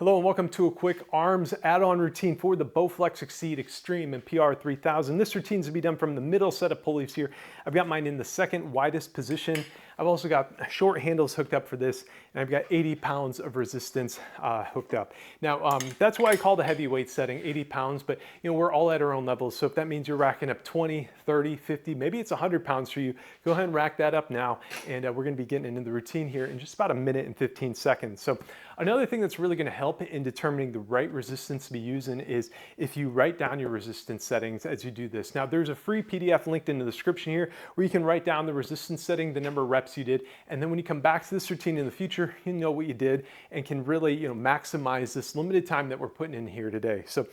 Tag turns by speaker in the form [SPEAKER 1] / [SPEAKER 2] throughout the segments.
[SPEAKER 1] Hello and welcome to a quick arms add-on routine for the Bowflex XCEED Extreme and PR 3000. This routine is to be done from the middle set of pulleys here. I've got mine in the second widest position. I've also got short handles hooked up for this, and I've got 80 pounds of resistance hooked up. Now, that's why I call the heavyweight setting 80 pounds, but we're all at our own levels. So if that means you're racking up 20, 30, 50, maybe it's 100 pounds for you, go ahead and rack that up now. And we're gonna be getting into the routine here in just about a minute and 15 seconds. So another thing that's really gonna help in determining the right resistance to be using is if you write down your resistance settings as you do this. Now, there's a free PDF linked in the description here where you can write down the resistance setting, the number of reps you did, and then when you come back to this routine in the future, you know what you did and can really maximize this limited time that we're putting in here today. So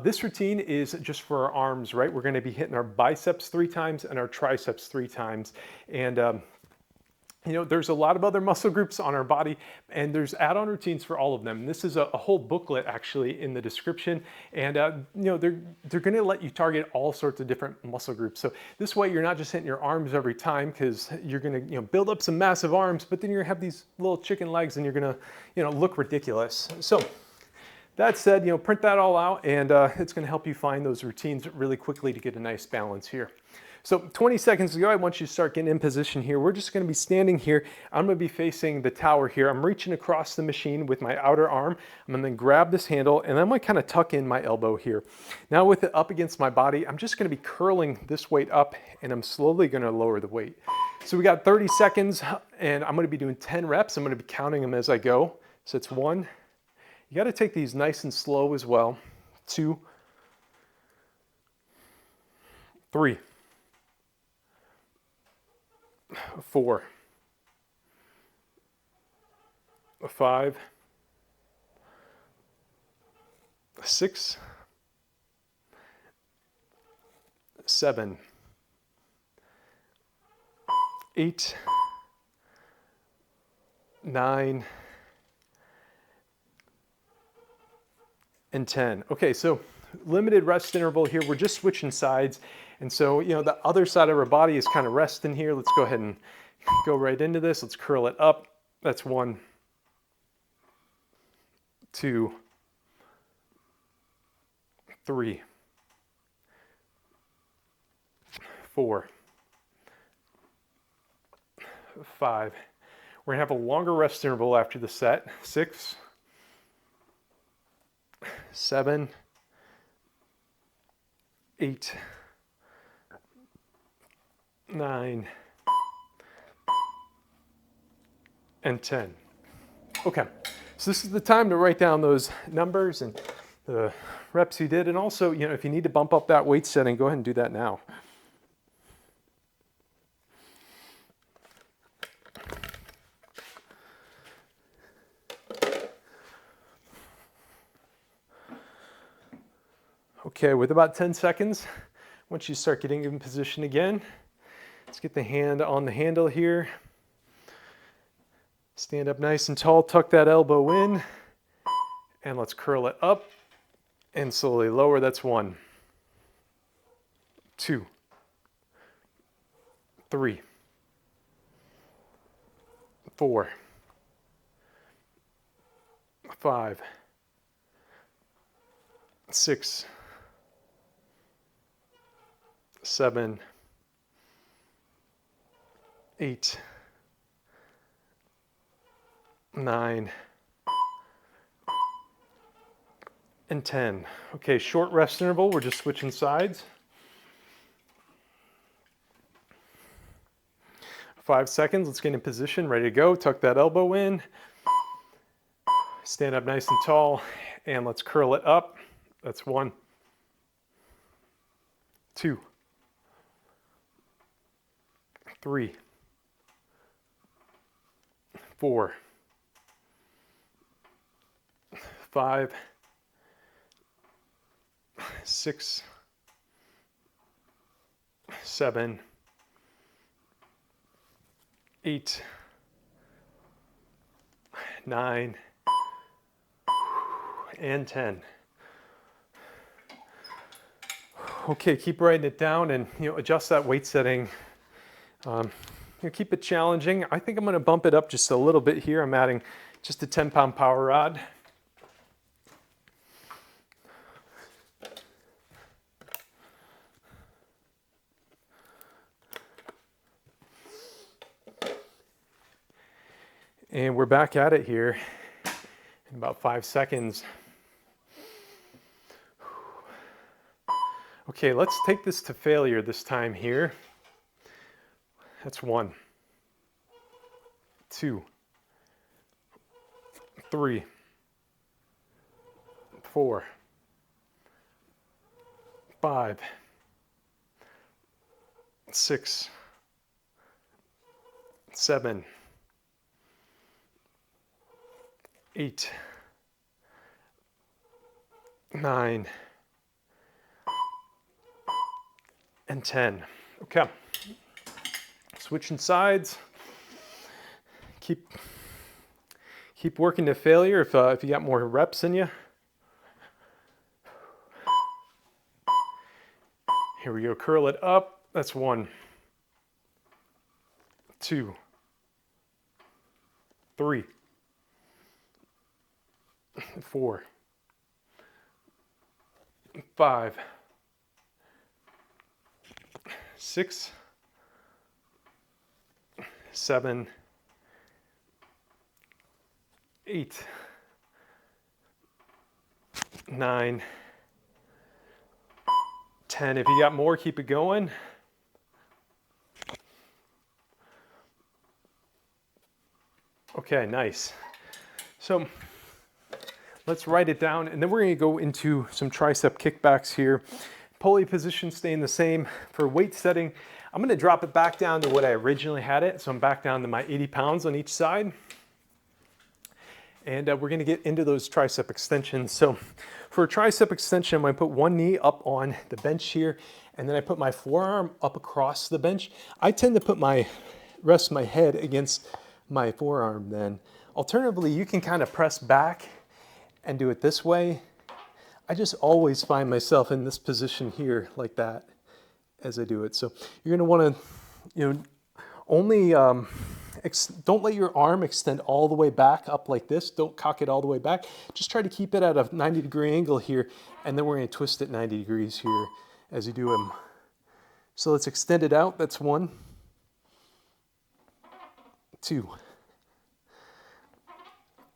[SPEAKER 1] this routine is just for our arms, right? We're gonna be hitting our biceps 3 times and our triceps 3 times. And there's a lot of other muscle groups on our body, and there's add-on routines for all of them. And this is a whole booklet actually in the description, and they're going to let you target all sorts of different muscle groups. So this way, you're not just hitting your arms every time, because you're going to build up some massive arms, but then you're going to have these little chicken legs, and you're going to look ridiculous. So that said, print that all out, and it's going to help you find those routines really quickly to get a nice balance here. So 20 seconds ago, I want you to start getting in position here. We're just gonna be standing here. I'm gonna be facing the tower here. I'm reaching across the machine with my outer arm. I'm gonna then grab this handle, and I'm gonna kind of tuck in my elbow here. Now with it up against my body, I'm just gonna be curling this weight up, and I'm slowly gonna lower the weight. So we got 30 seconds, and I'm gonna be doing 10 reps. I'm gonna be counting them as I go. So it's 1. You gotta take these nice and slow as well. 2, 3, 4, 5, 6, 7, 8, 9, and 10. Okay, so limited rest interval here. We're just switching sides. And so, the other side of our body is kind of resting here. Let's go ahead and go right into this. Let's curl it up. That's 1, 2, 3, 4, 5. We're gonna have a longer rest interval after the set. 6, 7, 8, 9, and 10. Okay, so this is the time to write down those numbers and the reps you did. And also, if you need to bump up that weight setting, go ahead and do that now. Okay, with about 10 seconds, once you start getting in position again, let's get the hand on the handle here. Stand up nice and tall, tuck that elbow in, and let's curl it up and slowly lower. That's 1, 2, 3, 4, 5, 6, 7, 8, 9, and 10. Okay, short rest interval. We're just switching sides. 5 seconds. Let's get in position, ready to go. Tuck that elbow in. Stand up nice and tall, and let's curl it up. That's 1, 2, 3, 4, 5, 6, 7, 8, 9, and 10. Okay, keep writing it down and adjust that weight setting. Keep it challenging. I think I'm going to bump it up just a little bit here. I'm adding just a 10-pound power rod. And we're back at it here in about 5 seconds. Okay, let's take this to failure this time here. That's 1, 2, 3, 4, 5, 6, 7, 8, 9, and 10. Okay. Switching sides. Keep working to failure if you got more reps in you. Here we go. Curl it up. That's 1, 2, 3, 4, 5, 6, 7, 8, 9, 10. If you got more, keep it going. Okay, nice. So let's write it down, and then we're going to go into some tricep kickbacks here. Pulley position staying the same. For weight setting, I'm going to drop it back down to what I originally had it. So I'm back down to my 80 pounds on each side. And we're going to get into those tricep extensions. So for a tricep extension, I'm going to put one knee up on the bench here, and then I put my forearm up across the bench. I tend to put rest my head against my forearm then. Alternatively, you can kind of press back and do it this way. I just always find myself in this position here like that as I do it. So you're going to want to, only don't let your arm extend all the way back up like this. Don't cock it all the way back. Just try to keep it at a 90-degree angle here, and then we're going to twist it 90 degrees here as you do them. So let's extend it out. That's 1, 2,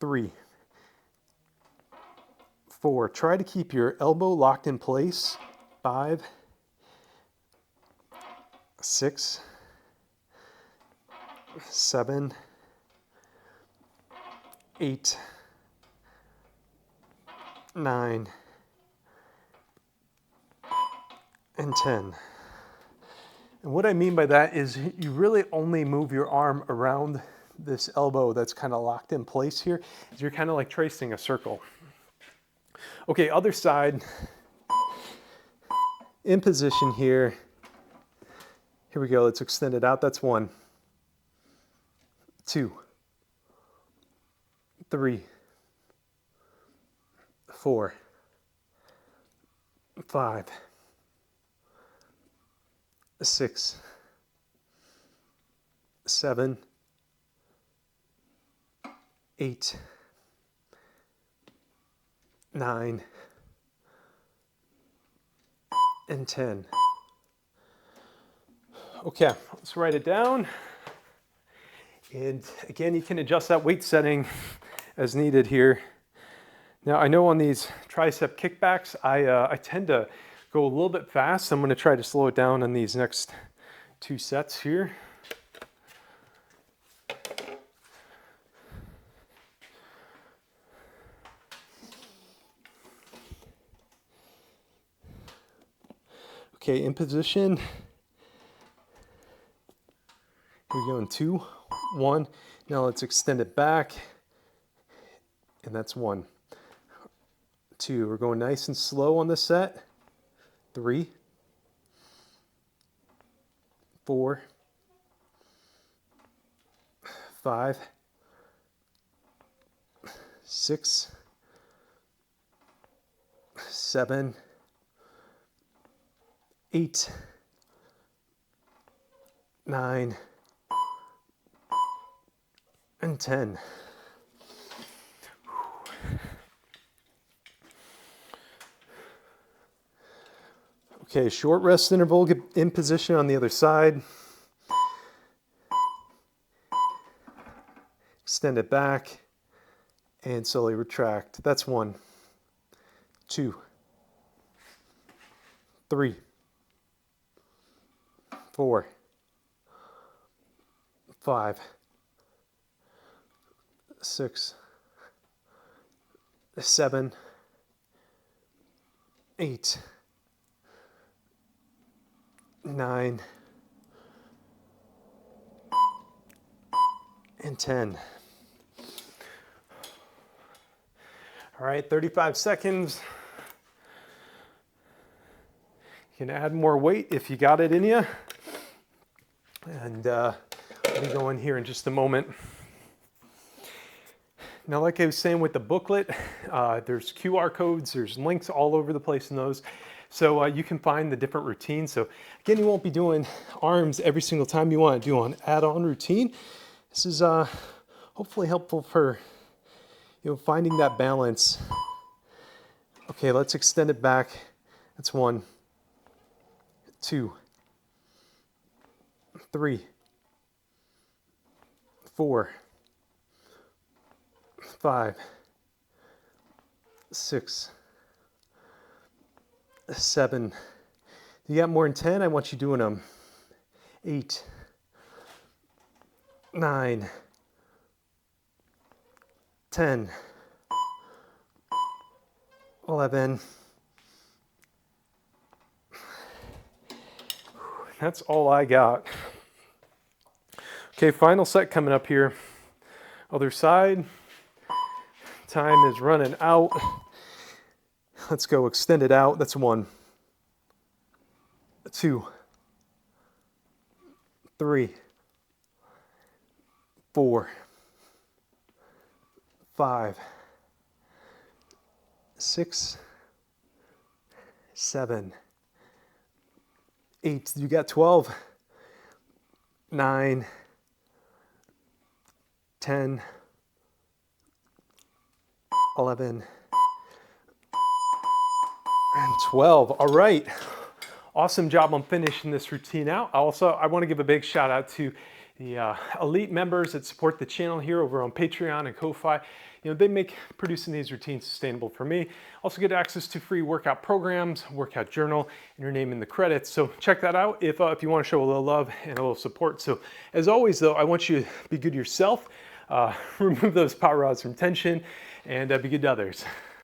[SPEAKER 1] 3, 4. Try to keep your elbow locked in place. 5, 6, 7, 8, 9, and 10. And what I mean by that is you really only move your arm around this elbow that's kind of locked in place here. You're kind of like tracing a circle. Okay, other side. In position here. Here we go. Let's extend it out. That's 1, 2, 3, 4, 5, 6, 7, 8, 9, and 10. Okay, let's write it down. And again, you can adjust that weight setting as needed here. Now, I know on these tricep kickbacks, I tend to go a little bit fast. I'm going to try to slow it down on these next 2 sets here. Okay, in position. Here we go in 2, 1. Now let's extend it back. And that's 1, 2. We're going nice and slow on this set. 3, 4, 5, 6, 7, 8, 9, and 10. Okay, short rest interval, get in position on the other side. extend it back, and slowly retract. That's 1, 2, 3, 4, 5, 6, 7, 8, 9, and 10. All right, 35 seconds. You can add more weight if you got it in you. And let me go in here in just a moment. Now, like I was saying with the booklet, there's QR codes, there's links all over the place in those. So you can find the different routines. So again, you won't be doing arms every single time you want to do an add-on routine. This is hopefully helpful for finding that balance. Okay, let's extend it back. That's 1, 2, 3, 4, 5, 6, 7. You got more than 10? I want you doing them. 8, 9, 10, 11. That's all I got. Okay, final set coming up here. Other side. Time is running out. Let's go extend it out. That's 1, 2, 3, 4, 5, 6, 7, 8. You got 12, 9, 10, 11, and 12. All right. Awesome job on finishing this routine out. I want to give a big shout out to the elite members that support the channel here over on Patreon and Ko-Fi. They make producing these routines sustainable for me. Also get access to free workout programs, workout journal, and your name in the credits. So check that out if you want to show a little love and a little support. So as always though, I want you to be good to yourself, remove those power rods from tension, and be good to others.